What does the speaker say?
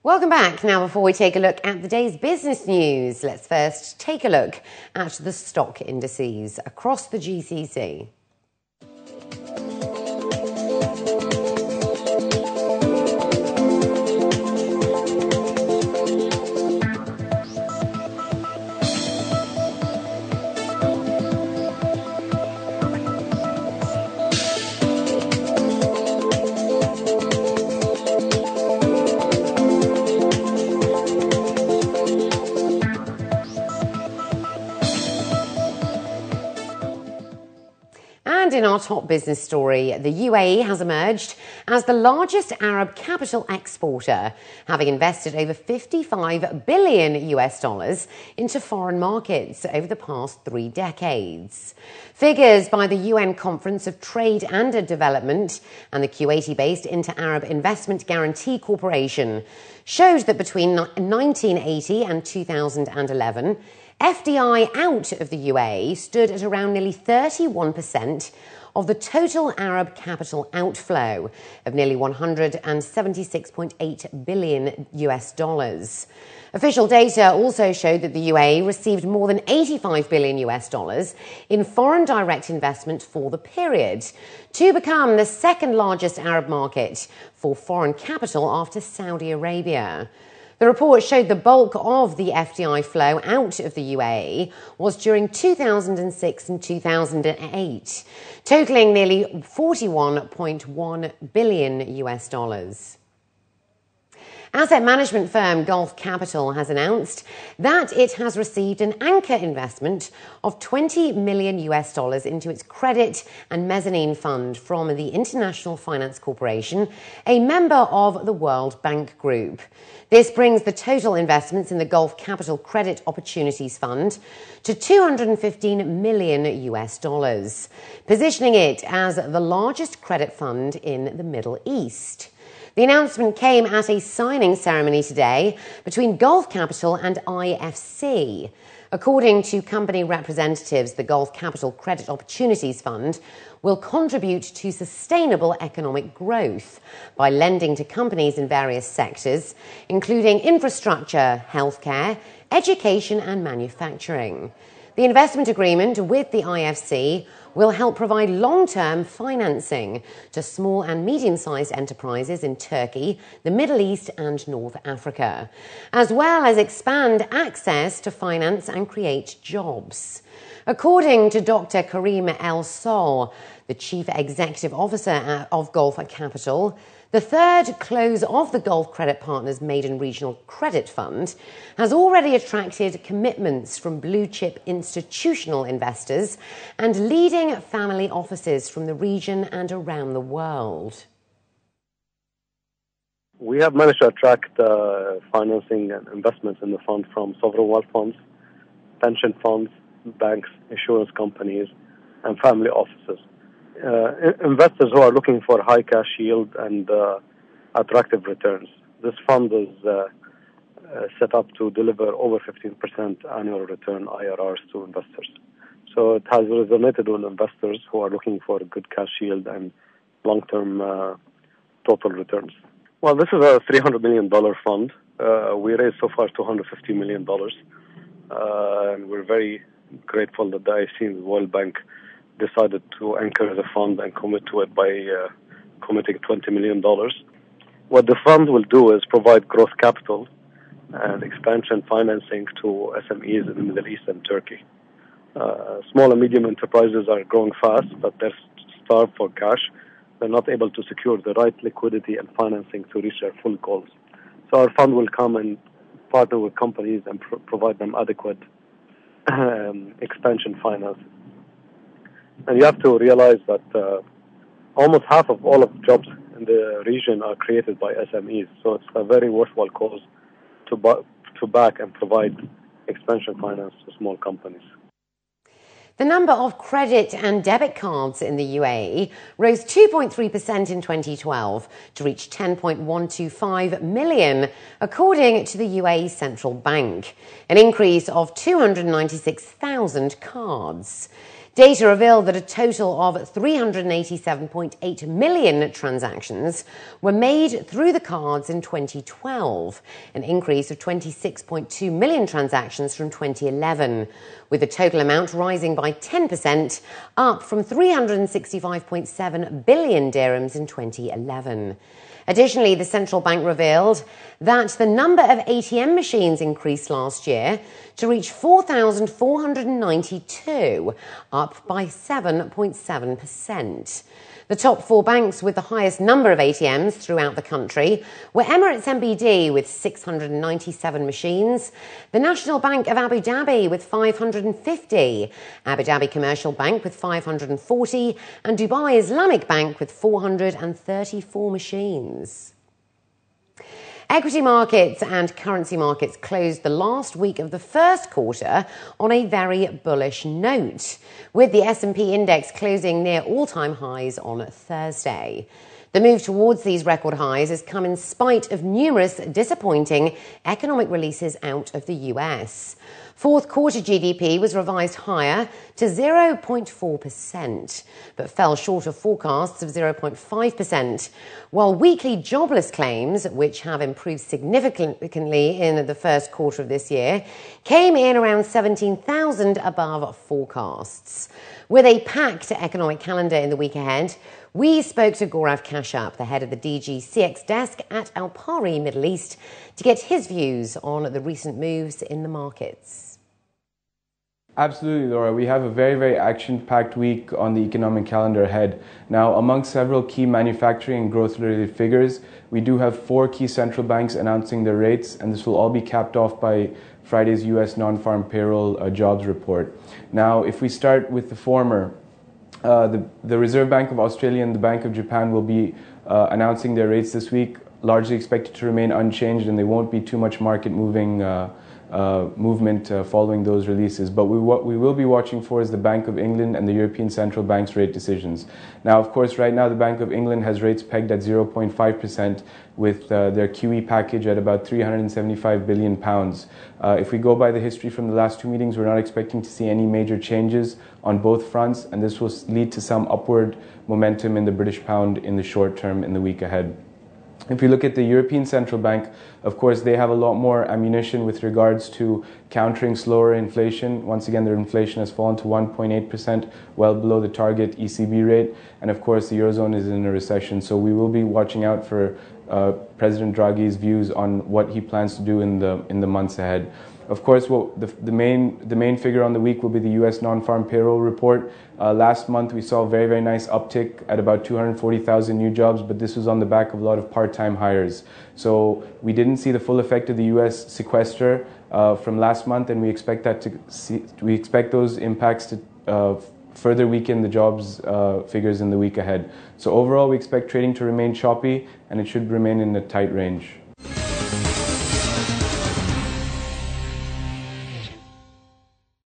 Welcome back. Now, before we take a look at the day's business news, let's first take a look at the stock indices across the GCC. And in our top business story, the UAE has emerged as the largest Arab capital exporter, having invested over $55 billion into foreign markets over the past 3 decades. Figures by the UN Conference of Trade and Development and the Kuwaiti-based Inter-Arab Investment Guarantee Corporation showed that between 1980 and 2011, FDI out of the UAE stood at around nearly 31% of the total Arab capital outflow of nearly $176.8 billion. Official data also showed that the UAE received more than $85 billion in foreign direct investment for the period, to become the second largest Arab market for foreign capital after Saudi Arabia. The report showed the bulk of the FDI flow out of the UAE was during 2006 and 2008, totaling nearly $41.1 billion. Asset management firm Gulf Capital has announced that it has received an anchor investment of $20 million into its credit and mezzanine fund from the International Finance Corporation, a member of the World Bank Group. This brings the total investments in the Gulf Capital Credit Opportunities Fund to $215 million, positioning it as the largest credit fund in the Middle East. The announcement came at a signing ceremony today between Gulf Capital and IFC. According to company representatives, the Gulf Capital Credit Opportunities Fund will contribute to sustainable economic growth by lending to companies in various sectors, including infrastructure, healthcare, education and manufacturing. The investment agreement with the IFC will help provide long-term financing to small and medium-sized enterprises in Turkey, the Middle East and North Africa, as well as expand access to finance and create jobs. According to Dr. Karim El Sol, the Chief Executive Officer of Gulf Capital, the third close of the Gulf Credit Partners Maiden Regional Credit Fund has already attracted commitments from blue-chip institutional investors and leading family offices from the region and around the world. We have managed to attract financing and investments in the fund from sovereign wealth funds, pension funds, banks, insurance companies, and family offices. Investors who are looking for high cash yield and attractive returns. This fund is set up to deliver over 15% annual return IRRs to investors. So it has resonated with investors who are looking for good cash yield and long-term total returns. Well, this is a $300 million fund. We raised so far $250 million. And we're very grateful that the IFC and the World Bank decided to anchor the fund and commit to it by committing $20 million. What the fund will do is provide growth capital and expansion financing to SMEs in the Middle East and Turkey. Small and medium enterprises are growing fast, but they're starved for cash. They're not able to secure the right liquidity and financing to reach their full goals. So our fund will come and partner with companies and provide them adequate expansion finance. And you have to realize that almost half of all of the jobs in the region are created by SMEs. So it's a very worthwhile cause to back and provide expansion finance to small companies. The number of credit and debit cards in the UAE rose 2.3% in 2012 to reach 10.125 million, according to the UAE Central Bank, an increase of 296,000 cards. Data revealed that a total of 387.8 million transactions were made through the cards in 2012, an increase of 26.2 million transactions from 2011, with the total amount rising by 10%, up from 365.7 billion dirhams in 2011. Additionally, the central bank revealed that the number of ATM machines increased last year to reach 4,492, up by 7.7%. The top four banks with the highest number of ATMs throughout the country were Emirates NBD with 697 machines, the National Bank of Abu Dhabi with 550, Abu Dhabi Commercial Bank with 540, and Dubai Islamic Bank with 434 machines. Equity markets and currency markets closed the last week of the first quarter on a very bullish note, with the S&P index closing near all-time highs on Thursday. The move towards these record highs has come in spite of numerous disappointing economic releases out of the US. Fourth quarter GDP was revised higher to 0.4%, but fell short of forecasts of 0.5%, while weekly jobless claims, which have improved significantly in the first quarter of this year, came in around 17,000 above forecasts. With a packed economic calendar in the week ahead, we spoke to Gaurav Kashyap, the head of the DG CX desk at Alpari Middle East, to get his views on the recent moves in the markets. Absolutely, Laura. We have a very, very action-packed week on the economic calendar ahead. Now, among several key manufacturing and growth-related figures, we do have four key central banks announcing their rates, and this will all be capped off by Friday's U.S. non-farm payroll jobs report. Now, if we start with the former, the Reserve Bank of Australia and the Bank of Japan will be announcing their rates this week, largely expected to remain unchanged, and there won't be too much market movement following those releases. But what we will be watching for is the Bank of England and the European Central Bank's rate decisions. Now, of course, right now the Bank of England has rates pegged at 0.5% with their QE package at about £375 billion. If we go by the history from the last two meetings, we're not expecting to see any major changes on both fronts, and this will lead to some upward momentum in the British pound in the short term in the week ahead. If you look at the European Central Bank, of course, they have a lot more ammunition with regards to countering slower inflation. Once again, their inflation has fallen to 1.8%, well below the target ECB rate. And of course, the Eurozone is in a recession. So we will be watching out for President Draghi's views on what he plans to do in the months ahead. Of course, the main figure on the week will be the U.S. non-farm payroll report. Last month, we saw a very, very nice uptick at about 240,000 new jobs, but this was on the back of a lot of part-time hires. So we didn't see the full effect of the U.S. sequester from last month, and we expect those impacts to further weaken the jobs figures in the week ahead. So overall, we expect trading to remain choppy, and it should remain in a tight range.